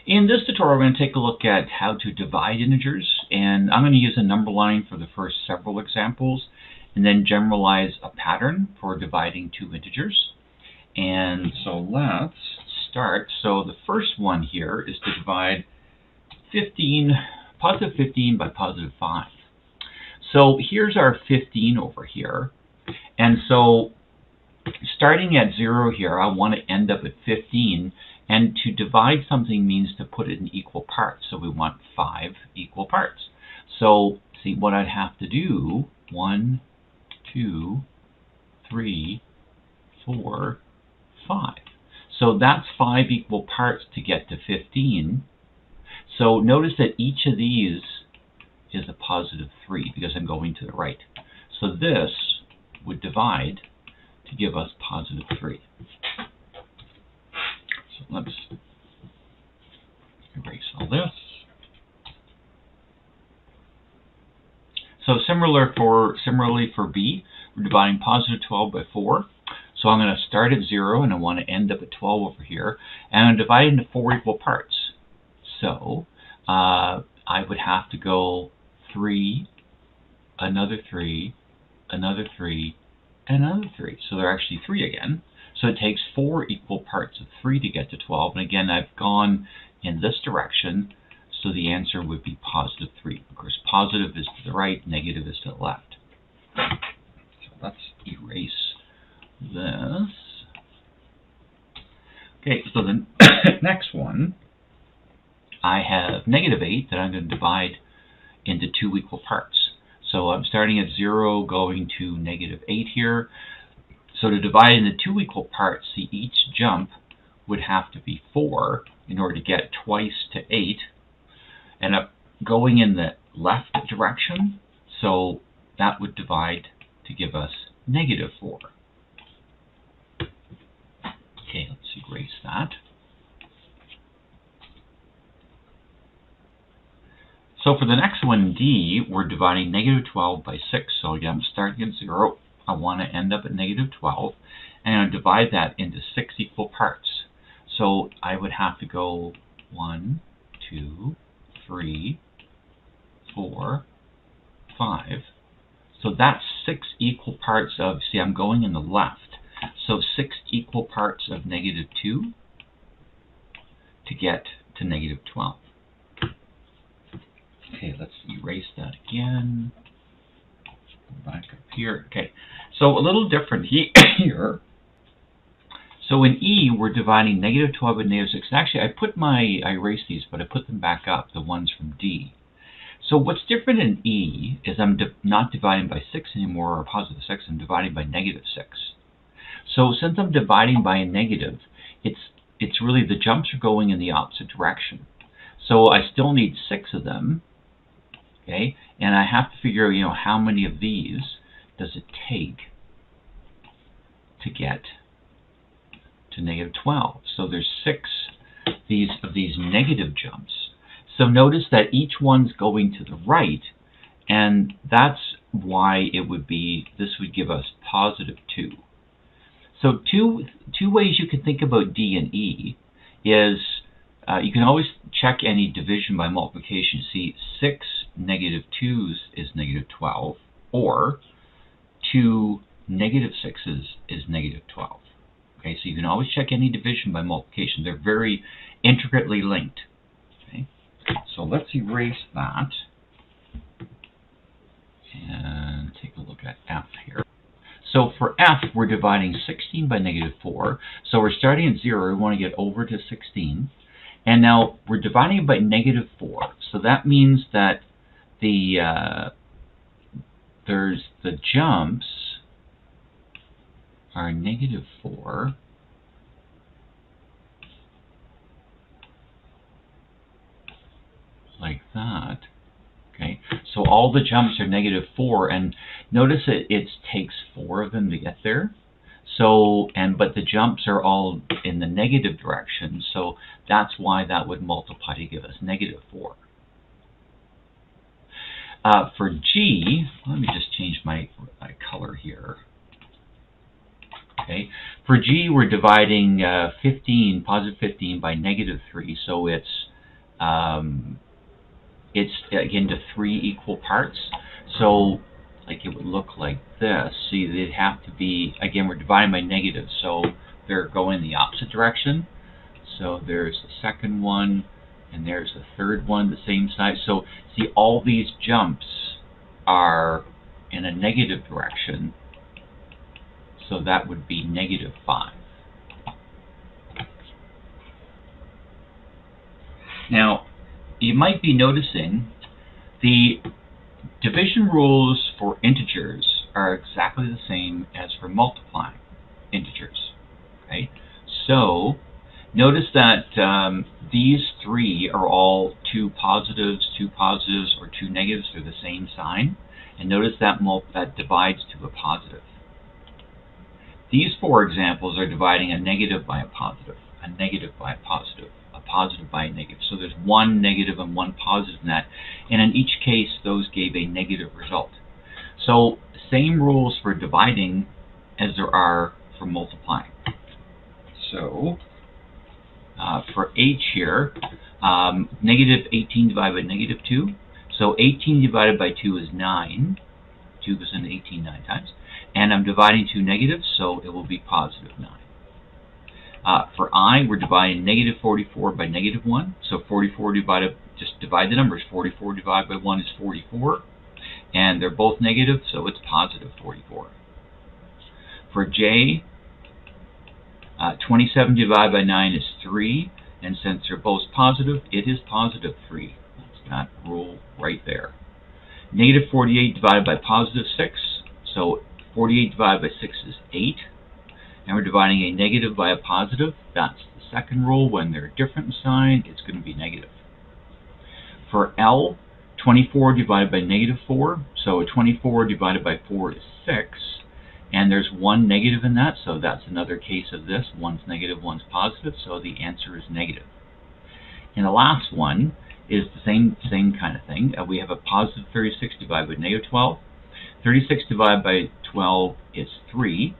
In this tutorial, we're going to take a look at how to divide integers, and I'm going to use a number line for the first several examples, and then generalize a pattern for dividing two integers. And so let's start. So the first one here is to divide positive 15 by positive 5. So here's our 15 over here, and so starting at 0 here, I want to end up at 15. And to divide something means to put it in equal parts. So we want 5 equal parts. So see what I'd have to do, 1, 2, 3, 4, 5. So that's 5 equal parts to get to 15. So notice that each of these is a positive 3 because I'm going to the right. So this would divide to give us positive 3. So let's erase all this. So similarly for B, we're dividing positive 12 by 4. So I'm going to start at 0 and I want to end up at 12 over here. And I'm dividing into 4 equal parts. So I would have to go 3, another 3, another 3, and another 3. So there are actually 3 again. So it takes 4 equal parts of 3 to get to 12. And again, I've gone in this direction, so the answer would be positive 3. Of course, positive is to the right, negative is to the left. So let's erase this. Okay, so the next one, I have negative 8 that I'm going to divide into 2 equal parts. So I'm starting at 0, going to negative 8 here. So to divide into 2 equal parts, see, each jump would have to be 4 in order to get twice to 8. And up going in the left direction, so that would divide to give us negative 4. Okay, let's erase that. So for the next one, D, we're dividing negative 12 by 6. So again, I'm starting at 0. I want to end up at negative 12, and I'll divide that into 6 equal parts. So I would have to go 1, 2, 3, 4, 5. So that's 6 equal parts of, see, I'm going in the left. So 6 equal parts of negative 2 to get to negative 12. Okay, let's erase that again. Back up here. Okay, so a little different here. So in E, we're dividing negative 12 and negative 6. And actually, I erased these, but I put them back up, the ones from D. So what's different in E is I'm not dividing by 6 anymore, or positive 6. I'm dividing by negative 6. So since I'm dividing by a negative, it's really the jumps are going in the opposite direction. So I still need 6 of them. Okay, and I have to figure, how many of these does it take to get to negative 12? So there's 6 of these negative jumps. So notice that each one's going to the right, and that's why it would be, this would give us positive 2. So two ways you can think about D and E is, you can always check any division by multiplication. See, 6 negative 2s is negative 12, or 2 negative 6s is negative 12. Okay, so you can always check any division by multiplication. They're very intricately linked. Okay, so let's erase that and take a look at F here. So for F, we're dividing 16 by negative 4. So we're starting at 0. We want to get over to 16. And now we're dividing it by negative 4. So that means that there's the jumps are negative 4. Like that. Okay. So all the jumps are negative 4, and notice it takes 4 of them to get there. So, but the jumps are all in the negative direction, so that's why that would multiply to give us negative 4. For G, let me just change my color here. Okay, for G, we're dividing positive 15 by negative 3, so it's it's again to 3 equal parts. So like it would look like this. See, they'd have to be, again, we're dividing by negatives, so they're going the opposite direction. So there's the second one, and there's the third one, the same size. So see, all these jumps are in a negative direction, so that would be -5. Now, you might be noticing the division rules for integers are exactly the same as for multiplying integers. Okay? So, notice that these 3 are all 2 positives, or 2 negatives. They're the same sign. And notice that that divides to a positive. These 4 examples are dividing a negative by a positive, a negative by a positive, a positive by a negative. So there's 1 negative and 1 positive in that. And in each case, those gave a negative result. So same rules for dividing as there are for multiplying. So for h here, -18 divided by -2. So 18 divided by 2 is 9. 2 goes into 18 9 times. And I'm dividing 2 negatives, so it will be +9. For I, we're dividing -44 by -1. So 44 divided, just divide the numbers. 44 divided by 1 is 44. And they're both negative, so it's +44. For J, 27 divided by 9 is 3. And since they're both positive, it is +3. That's that rule right there. -48 divided by +6. So 48 divided by 6 is 8. And we're dividing a negative by a positive. That's the second rule. When they're different in sign, it's going to be negative. For L, 24 divided by -4. So 24 divided by 4 is 6. And there's 1 negative in that, so that's another case of this. One's negative, one's positive, so the answer is negative. And the last one is the same kind of thing. We have a +36 divided by -12. 36 divided by 12 is 3.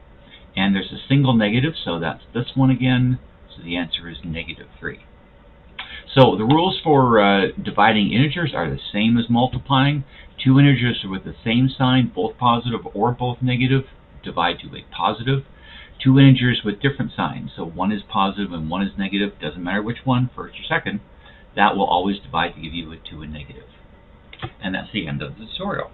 And there's a single negative, so that's this one again. So the answer is -3. So the rules for dividing integers are the same as multiplying. 2 integers with the same sign, both positive or both negative, divide to a positive. 2 integers with different signs, so one is positive and one is negative, doesn't matter which one, first or second, that will always divide to give you to a negative. And that's the end of the tutorial.